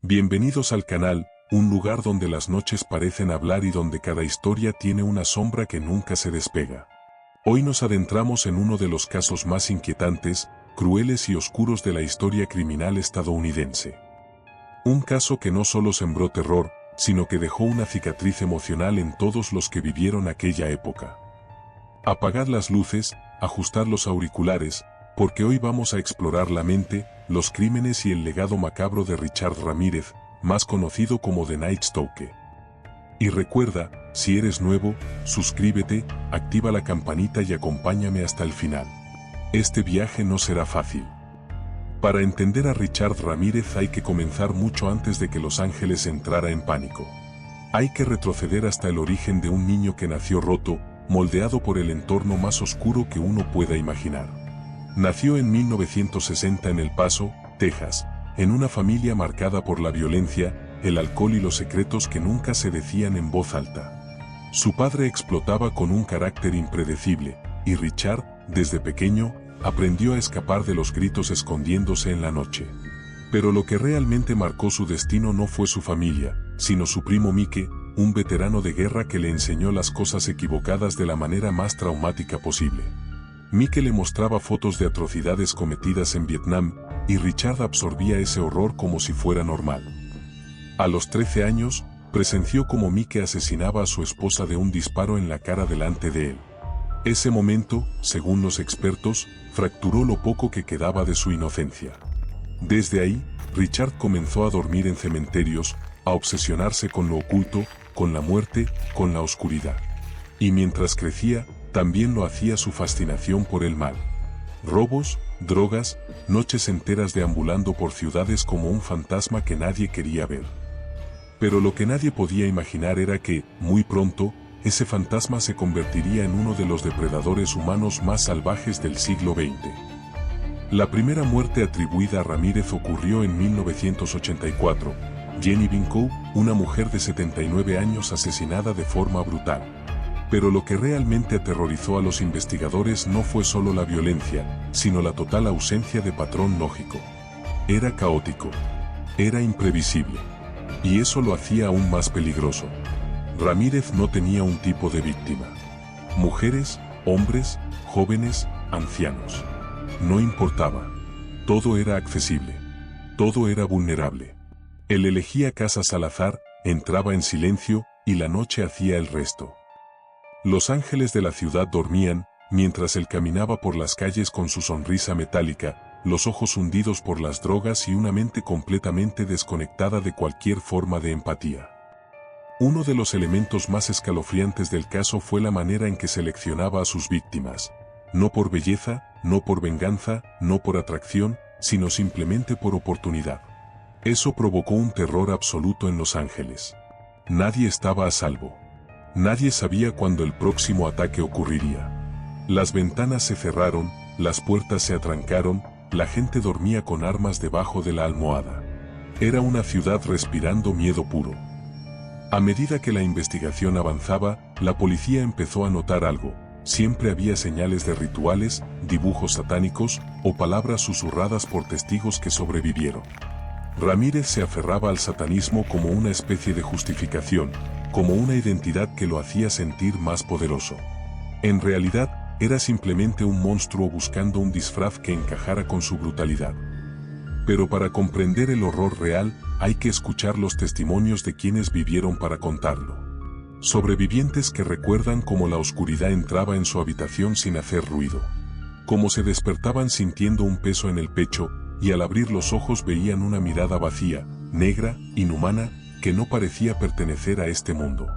Bienvenidos al canal, un lugar donde las noches parecen hablar y donde cada historia tiene una sombra que nunca se despega. Hoy nos adentramos en uno de los casos más inquietantes, crueles y oscuros de la historia criminal estadounidense. Un caso que no solo sembró terror, sino que dejó una cicatriz emocional en todos los que vivieron aquella época. Apagad las luces, ajustad los auriculares, porque hoy vamos a explorar la mente, los crímenes y el legado macabro de Richard Ramírez, más conocido como The Night Stalker. Y recuerda, si eres nuevo, suscríbete, activa la campanita y acompáñame hasta el final. Este viaje no será fácil. Para entender a Richard Ramírez hay que comenzar mucho antes de que Los Ángeles entrara en pánico. Hay que retroceder hasta el origen de un niño que nació roto, moldeado por el entorno más oscuro que uno pueda imaginar. Nació en 1960 en El Paso, Texas, en una familia marcada por la violencia, el alcohol y los secretos que nunca se decían en voz alta. Su padre explotaba con un carácter impredecible, y Richard, desde pequeño, aprendió a escapar de los gritos escondiéndose en la noche. Pero lo que realmente marcó su destino no fue su familia, sino su primo Mike, un veterano de guerra que le enseñó las cosas equivocadas de la manera más traumática posible. Mike le mostraba fotos de atrocidades cometidas en Vietnam, y Richard absorbía ese horror como si fuera normal. A los 13 años, presenció cómo Mike asesinaba a su esposa de un disparo en la cara delante de él. Ese momento, según los expertos, fracturó lo poco que quedaba de su inocencia. Desde ahí, Richard comenzó a dormir en cementerios, a obsesionarse con lo oculto, con la muerte, con la oscuridad. Y mientras crecía, también lo hacía su fascinación por el mal. Robos, drogas, noches enteras deambulando por ciudades como un fantasma que nadie quería ver. Pero lo que nadie podía imaginar era que, muy pronto, ese fantasma se convertiría en uno de los depredadores humanos más salvajes del siglo XX. La primera muerte atribuida a Ramírez ocurrió en 1984, Jenny Vincoe, una mujer de 79 años asesinada de forma brutal. Pero lo que realmente aterrorizó a los investigadores no fue solo la violencia, sino la total ausencia de patrón lógico. Era caótico. Era imprevisible. Y eso lo hacía aún más peligroso. Ramírez no tenía un tipo de víctima. Mujeres, hombres, jóvenes, ancianos. No importaba. Todo era accesible. Todo era vulnerable. Él elegía casas al azar, entraba en silencio, y la noche hacía el resto. Los ángeles de la ciudad dormían, mientras él caminaba por las calles con su sonrisa metálica, los ojos hundidos por las drogas y una mente completamente desconectada de cualquier forma de empatía. Uno de los elementos más escalofriantes del caso fue la manera en que seleccionaba a sus víctimas, no por belleza, no por venganza, no por atracción, sino simplemente por oportunidad. Eso provocó un terror absoluto en Los Ángeles. Nadie estaba a salvo. Nadie sabía cuándo el próximo ataque ocurriría. Las ventanas se cerraron, las puertas se atrancaron, la gente dormía con armas debajo de la almohada. Era una ciudad respirando miedo puro. A medida que la investigación avanzaba, la policía empezó a notar algo. Siempre había señales de rituales, dibujos satánicos o palabras susurradas por testigos que sobrevivieron. Ramírez se aferraba al satanismo como una especie de justificación, como una identidad que lo hacía sentir más poderoso. En realidad, era simplemente un monstruo buscando un disfraz que encajara con su brutalidad. Pero para comprender el horror real, hay que escuchar los testimonios de quienes vivieron para contarlo. Sobrevivientes que recuerdan cómo la oscuridad entraba en su habitación sin hacer ruido. Cómo se despertaban sintiendo un peso en el pecho, y al abrir los ojos veían una mirada vacía, negra, inhumana, que no parecía pertenecer a este mundo.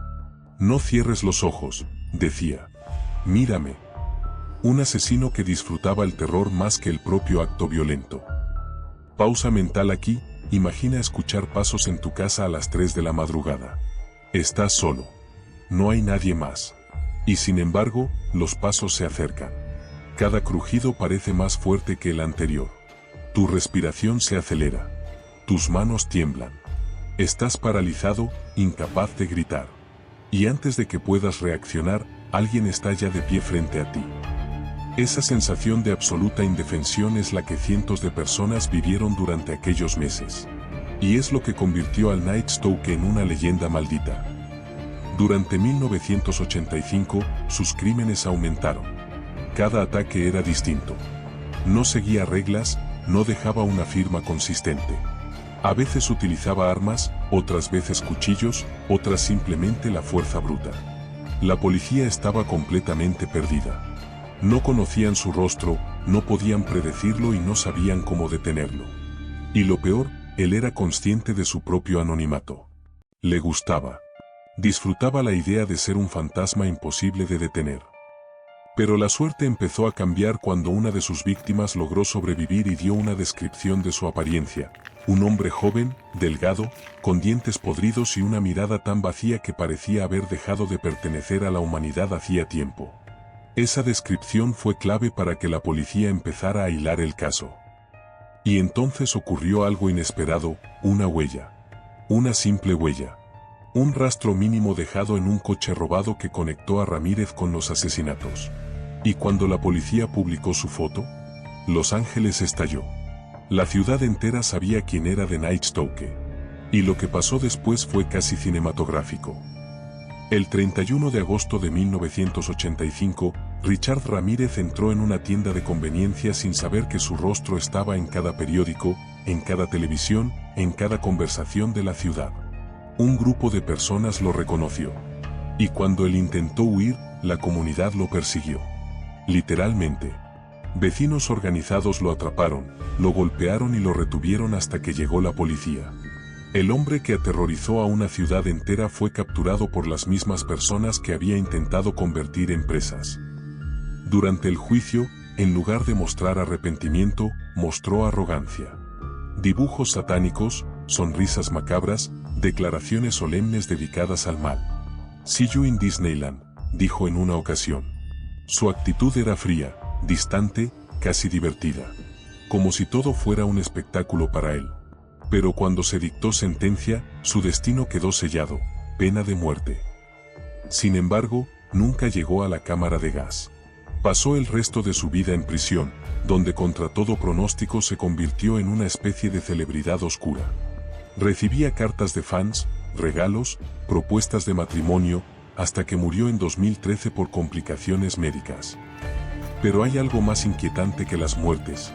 No cierres los ojos, decía. Mírame. Un asesino que disfrutaba el terror más que el propio acto violento. Pausa mental aquí, imagina escuchar pasos en tu casa a las 3 de la madrugada. Estás solo. No hay nadie más. Y sin embargo, los pasos se acercan. Cada crujido parece más fuerte que el anterior. Tu respiración se acelera. Tus manos tiemblan. Estás paralizado, incapaz de gritar. Y antes de que puedas reaccionar, alguien está ya de pie frente a ti. Esa sensación de absoluta indefensión es la que cientos de personas vivieron durante aquellos meses. Y es lo que convirtió al Night Stalker en una leyenda maldita. Durante 1985, sus crímenes aumentaron. Cada ataque era distinto. No seguía reglas, no dejaba una firma consistente. A veces utilizaba armas, otras veces cuchillos, otras simplemente la fuerza bruta. La policía estaba completamente perdida. No conocían su rostro, no podían predecirlo y no sabían cómo detenerlo. Y lo peor, él era consciente de su propio anonimato. Le gustaba. Disfrutaba la idea de ser un fantasma imposible de detener. Pero la suerte empezó a cambiar cuando una de sus víctimas logró sobrevivir y dio una descripción de su apariencia. Un hombre joven, delgado, con dientes podridos y una mirada tan vacía que parecía haber dejado de pertenecer a la humanidad hacía tiempo. Esa descripción fue clave para que la policía empezara a hilar el caso. Y entonces ocurrió algo inesperado, una huella. Una simple huella. Un rastro mínimo dejado en un coche robado que conectó a Ramírez con los asesinatos. Y cuando la policía publicó su foto, Los Ángeles estalló. La ciudad entera sabía quién era The Night Stalker. Y lo que pasó después fue casi cinematográfico. El 31 de agosto de 1985, Richard Ramírez entró en una tienda de conveniencia sin saber que su rostro estaba en cada periódico, en cada televisión, en cada conversación de la ciudad. Un grupo de personas lo reconoció. Y cuando él intentó huir, la comunidad lo persiguió. Literalmente. Vecinos organizados lo atraparon, lo golpearon y lo retuvieron hasta que llegó la policía. El hombre que aterrorizó a una ciudad entera fue capturado por las mismas personas que había intentado convertir en presas. Durante el juicio, en lugar de mostrar arrepentimiento, mostró arrogancia. Dibujos satánicos, sonrisas macabras, declaraciones solemnes dedicadas al mal. "See you in Disneyland", dijo en una ocasión. Su actitud era fría, distante, casi divertida. Como si todo fuera un espectáculo para él. Pero cuando se dictó sentencia, su destino quedó sellado, pena de muerte. Sin embargo, nunca llegó a la cámara de gas. Pasó el resto de su vida en prisión, donde contra todo pronóstico se convirtió en una especie de celebridad oscura. Recibía cartas de fans, regalos, propuestas de matrimonio, hasta que murió en 2013 por complicaciones médicas. Pero hay algo más inquietante que las muertes.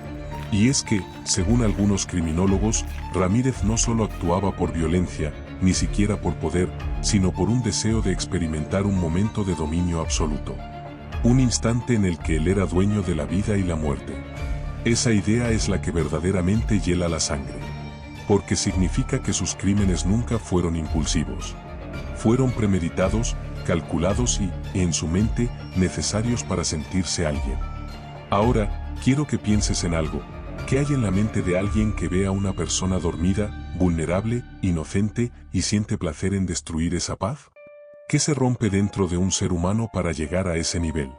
Y es que, según algunos criminólogos, Ramírez no solo actuaba por violencia, ni siquiera por poder, sino por un deseo de experimentar un momento de dominio absoluto. Un instante en el que él era dueño de la vida y la muerte. Esa idea es la que verdaderamente hiela la sangre. Porque significa que sus crímenes nunca fueron impulsivos. Fueron premeditados, calculados y, en su mente, necesarios para sentirse alguien. Ahora, quiero que pienses en algo. ¿Qué hay en la mente de alguien que ve a una persona dormida, vulnerable, inocente, y siente placer en destruir esa paz? ¿Qué se rompe dentro de un ser humano para llegar a ese nivel?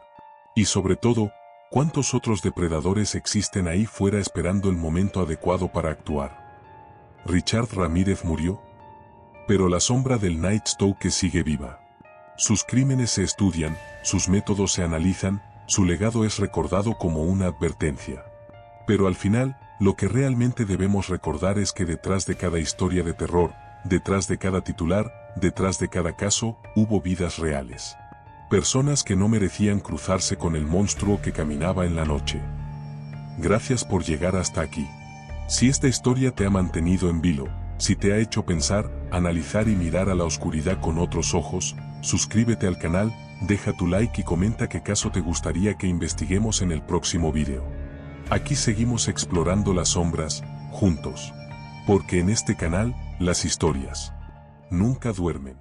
Y sobre todo, ¿cuántos otros depredadores existen ahí fuera esperando el momento adecuado para actuar? Richard Ramírez murió. Pero la sombra del Night Stalker sigue viva. Sus crímenes se estudian, sus métodos se analizan, su legado es recordado como una advertencia. Pero al final, lo que realmente debemos recordar es que detrás de cada historia de terror, detrás de cada titular, detrás de cada caso, hubo vidas reales. Personas que no merecían cruzarse con el monstruo que caminaba en la noche. Gracias por llegar hasta aquí. Si esta historia te ha mantenido en vilo, si te ha hecho pensar, analizar y mirar a la oscuridad con otros ojos, suscríbete al canal, deja tu like y comenta qué caso te gustaría que investiguemos en el próximo video. Aquí seguimos explorando las sombras, juntos. Porque en este canal, las historias nunca duermen.